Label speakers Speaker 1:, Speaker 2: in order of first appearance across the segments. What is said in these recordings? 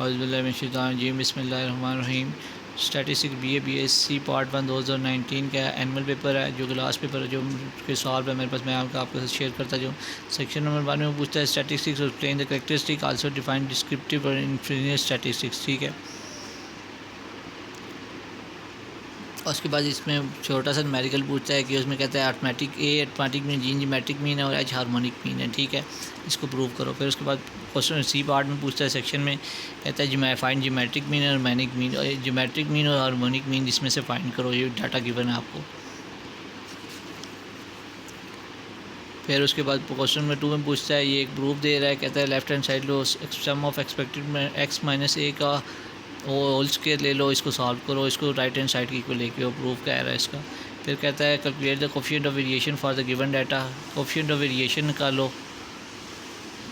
Speaker 1: औज़ुबिल्लाहि बिस्मिल्लाहिर्रहमानिर्रहीम। Statistics BA part 1 2019 का annual paper है, जो कि लास्ट पेपर है, जो के सॉल्व है मेरे पास, मैं आपके साथ शेयर करता जाऊँ। सेक्शन नंबर 1 में पूछता है statistics explain the characteristic also define descriptive और इन्फिनिट स्टैटिस्टिक्स। ठीक है, और उसके बाद इसमें छोटा सा न्यूमेरिकल पूछता है कि उसमें कहता है अर्थमेटिक मीन, जीमेट्रिक मीन है और एच हार्मोनिक मीन है। ठीक है, इसको प्रूव करो। फिर उसके बाद क्वेश्चन सी पार्ट में पूछता है सेक्शन में, कहता है फाइंड जीमेट्रिक मीन और मैनिक मीन, और जीमेट्रिक मीन और हार्मोनिक मीन इसमें से फाइंड करो, ये डाटा गिवन है आपको। फिर उसके बाद क्वेश्चन में 2 में पूछता है, ये एक प्रूफ दे रहा है, कहता है लेफ्ट हैंड साइड लो sum of expected x minus A का होल स्क्वायर ले लो, इसको सॉल्व करो, इसको राइट हैंड साइड की को लेके वो प्रूफ कह रहा है इसका। फिर कहता है calculate the coefficient of variation for the given data, coefficient of variation निकालो।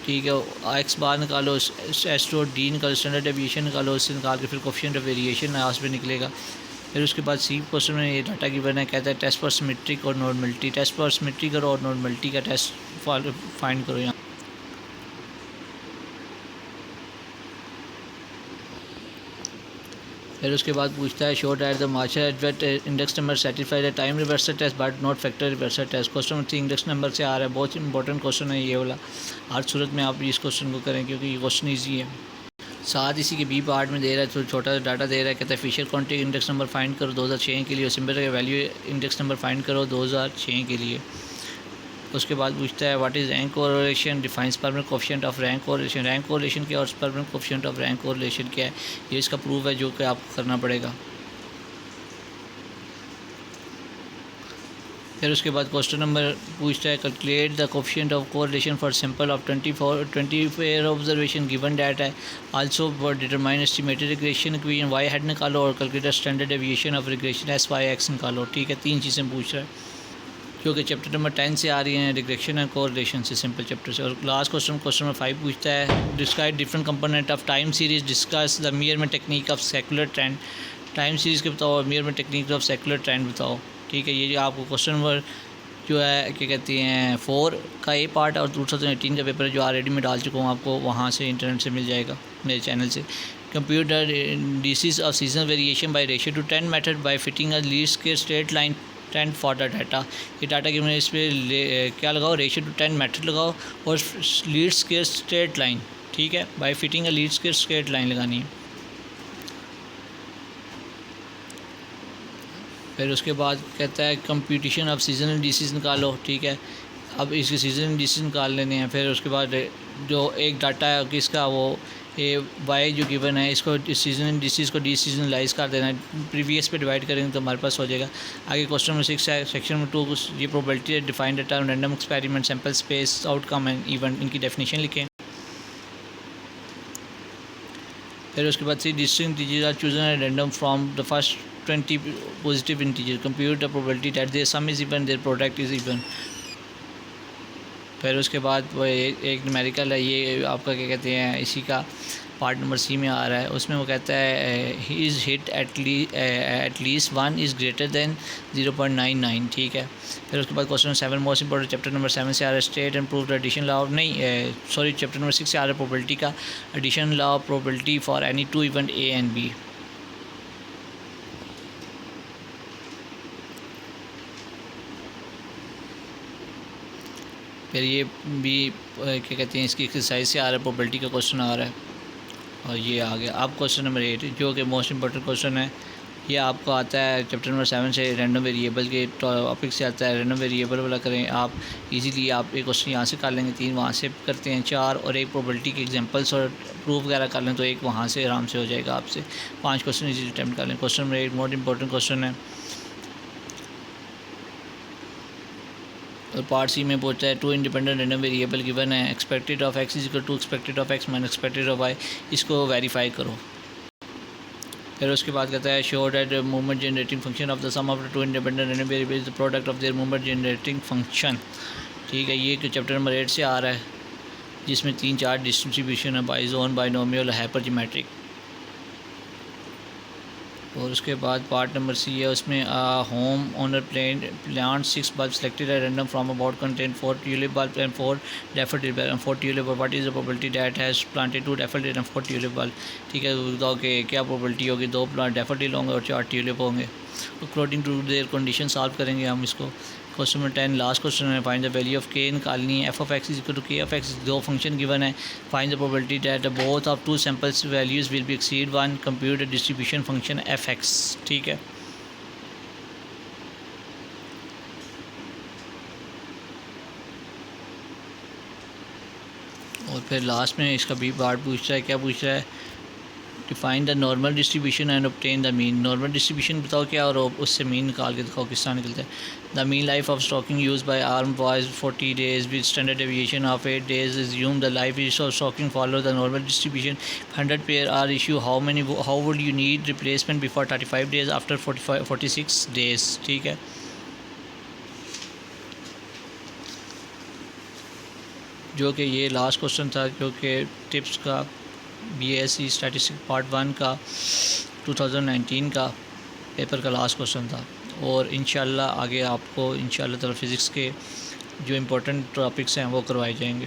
Speaker 1: ठीक है, एक्स बार निकालो, एस टू डी निकालो, स्टैंडर्ड डेविएशन निकालो, उससे निकाल के फिर कोफिशिएंट ऑफ वेरिएशन आस पे निकलेगा। फिर उसके बाद सी क्वेश्चन में ये डाटा गिवन है, कहता है टेस्ट फॉर सिमेट्रिक और नॉर्मलिटी, टेस्ट फॉर सिमेट्री करो और नॉर्मलिटी का टेस्ट फाइंड करो यहाँ। फिर उसके बाद पूछता है शो दैट द मार्शल एडवेट index number satisfy the time reversal test but not factor reversal test. Question number 3 index number से आ रहा है, बहुत इंपॉर्टेंट क्वेश्चन है ये वाला। हर सूरत में आप इस क्वेश्चन को करें क्योंकि ये क्वेश्चन ईजी है। साथ इसी के बी पार्ट में दे रहा है, तो छोटा सा डाटा दे रहा है, कहता है Fisher contact index number find करो 2006 के लिए, और सिंबल का वैल्यू इंडेक्स नंबर फाइंड करो 2006 के लिए। उसके बाद पूछता है what is rank correlation, defines permanent coefficient of rank correlation, rank correlation क्या और permanent coefficient of rank correlation क्या है, ये इसका प्रूफ है जो कि आपको करना पड़ेगा। फिर उसके बाद क्वेश्चन नंबर पूछता है calculate the coefficient of correlation for sample of 24 observation given data है, also determine estimated regression equation Y head निकालो और calculate standard deviation of regression SY(x) निकालो। ठीक है, 3 चीज़ें पूछ रहा है जो कि चैप्टर नंबर 10 से आ रही हैं, रिग्रेशन एंड कोरिलेशन से, सिंपल चैप्टर से। और लास्ट क्वेश्चन नंबर 5 पूछता है describe different component of time series, discuss the measurement technique of secular trend. Time series के बताओ और measurement technique of secular trend बताओ। ठीक है, ये आपको क्वेश्चन नंबर जो है क्या कहती हैं 4 का ए पार्ट और 2018 का पेपर है, जो ऑलरेडी मैं डाल चुका हूँ, आपको वहाँ से इंटरनेट से मिल जाएगा मेरे चैनल से। Computer indices of seasonal variation by ratio to 10 method by fitting a least square straight line trend for the data. ये डाटा की मैंने इस पर क्या लगाओ, रेशियो टू 10 मेथड लगाओ और लीस्ट स्क्वायर स्ट्रेट लाइन। ठीक है, by fitting a least square straight line लगानी है। फिर उसके बाद कहता है कंप्यूटेशन ऑफ सीजनल इंडिसेस निकालो। ठीक है, अब इसके सीजनल इंडिसेस निकाल लेने हैं। फिर उसके बाद जो एक डाटा है किसका, वो वाई जो गिवन है, इसको सीजन इंडिसेस को डीसीजनलाइज कर देना है, प्रीवियस पे डिवाइड करेंगे तो हमारे पास हो जाएगा। आगे क्वेश्चन नंबर 6 है, सेक्शन नंबर 2 ये probability define the term random experiment sample space outcome and event, इनकी डेफिनेशन लिखें। फिर उसके बाद C distinct integers are chosen at random from the first 20 positive integer, compute the probability that their sum is even their product is even. फिर उसके बाद वो एक न्यूमेरिकल है, ये आपका क्या कहते हैं, इसी का पार्ट नंबर सी में आ रहा है। उसमें वो कहता है he is hit at least 1 is greater than 0.99। ठीक है, फिर उसके बाद question 7 most important chapter number 7 से आ रहा है state and prove the addition law नहीं सॉरी चैप्टर नंबर 6 से आ रहा है प्रोबेबिलिटी का addition law probability for any 2 event A and B। फिर ये भी क्या कहते हैं, इसकी एक्सरसाइज से आ रहा है, प्रोबेबिलिटी का क्वेश्चन आ रहा है। और ये आ गया अब क्वेश्चन नंबर 8 जो कि मोस्ट इंपॉर्टेंट क्वेश्चन है। ये आपको आता है चैप्टर नंबर 7 से, रैंडम वेरिएबल के टॉपिक से आता है। रैंडम वेरिएबल वाला करें आप इजीली, आप एक क्वेश्चन यहाँ से कर लेंगे, 3 वहाँ से करते हैं, 4 और एक प्रोबेबिलिटी के एग्जांपल्स और प्रूफ वगैरह कर लें तो एक वहाँ से आराम से हो जाएगा आपसे। 5 क्वेश्चन इजीली अटैम्प्ट कर लें। Question number 8 most important question है और पार्ट सी में पूछता है 2 इंडिपेंडेंट रैंडम वेरिएबल गिवन है, expected of x is equal to expected of x minus expected of y, इसको वेरीफाई करो। फिर उसके बाद कहता है show that movement generating function of the sum of the 2 independent random variable is the product of their movement generating function. ठीक है, ये चैप्टर नंबर 8 से आ रहा है, जिसमें 3-4 डिस्ट्रीब्यूशन है, बाइजोन, बाइनोमियल, हाइपर जियोमेट्रिक। और उसके बाद पार्ट नंबर सी है, उसमें home owner plant 6 bulbs selected at random from about contain 4 tulip bulbs and 4 daffodil bulbs and 4 tulip bulbs. What is the probability that has planted 2 daffodil and 4 tulip bulbs? ठीक है, बताओ कि क्या probability होगी, 2 plant daffodil होंगे और 4 tulip होंगे। According to their condition solve करेंगे हम इसको। क्वेश्चन नंबर 10 लास्ट क्वेश्चन है, find the value of K निकालनी है। F of X is equal to K of X, दो फंक्शन गिवन है। Find the probability that both of two samples values will be exceed 1, compute the distribution function F X. ठीक है, और फिर last में इसका बी पार्ट पूछ रहा है, क्या पूछ रहा है, define the normal distribution and obtain the mean. Normal distribution बताओ क्या, और उससे मीन निकाल के दिखाओ किस तरह निकलता है। The mean life of stocking use by arm was 40 days with standard deviation of 8 days। Assume the life is of stocking follow the normal distribution. 100 pair are issue, how would you need replacement before 35 days, after 46 days। ठीक है, जो कि ये last question था, जो कि tips का BSc statistic part 1 का 2019 का पेपर का लास्ट क्वेश्चन था। और इंशाल्लाह आगे आपको इंशाल्लाह ताला फ़िज़िक्स के जो इम्पोर्टेंट टॉपिक्स हैं वो करवाए जाएंगे।